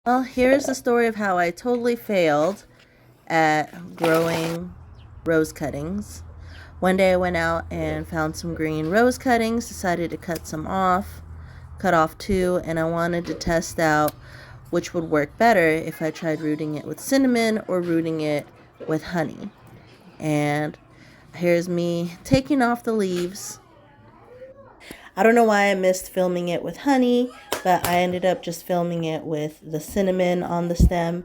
Well, here's the story of how I totally failed at growing rose cuttings. One day I went out and found some green rose cuttings, decided to cut off two, and I wanted to test out which would work better if I tried rooting it with cinnamon or rooting it with honey. And here's me taking off the leaves. I don't know why I missed filming it with honey, but I ended up just filming it with the cinnamon on the stem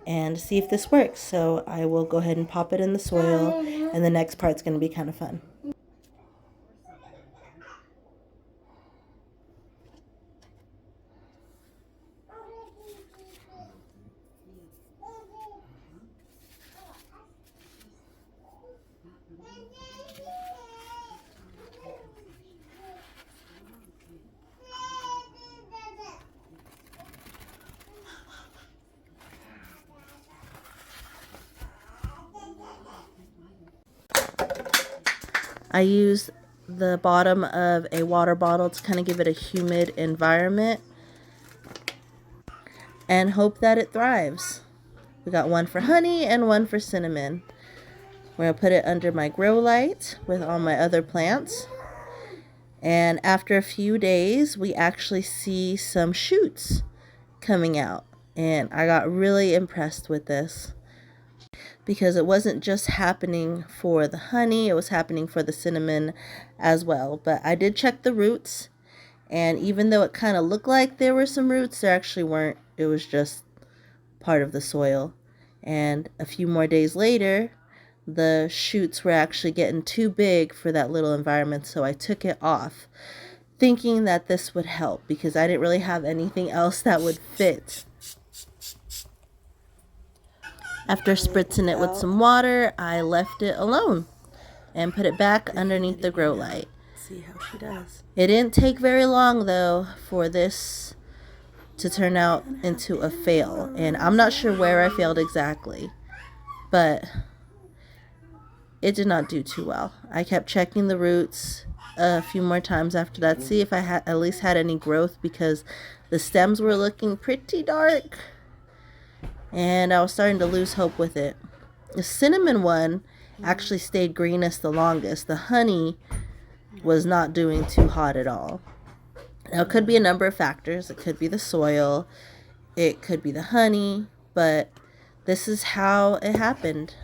and see if this works. So I will go ahead and pop it in the soil, and the next part's going to be kind of fun. I use the bottom of a water bottle to kind of give it a humid environment and hope that it thrives. We got one for honey and one for cinnamon. We're going to put it under my grow light with all my other plants. And after a few days, we actually see some shoots coming out. And I got really impressed with this, because it wasn't just happening for the honey, it was happening for the cinnamon as well. But I did check the roots, and even though it kind of looked like there were some roots, there actually weren't. It was just part of the soil. And a few more days later, the shoots were actually getting too big for that little environment, so I took it off, thinking that this would help because I didn't really have anything else that would fit. After spritzing it with some water, I left it alone and put it back underneath the grow light. See how she does. It didn't take very long though for this to turn out into a fail, and I'm not sure where I failed exactly, but it did not do too well. I kept checking the roots a few more times after that, see if I had at least had any growth, because the stems were looking pretty dark and I was starting to lose hope with it. The cinnamon one actually stayed greenest the longest. The honey was not doing too hot at all. Now, it could be a number of factors. It could be the soil, it could be the honey, but this is how it happened.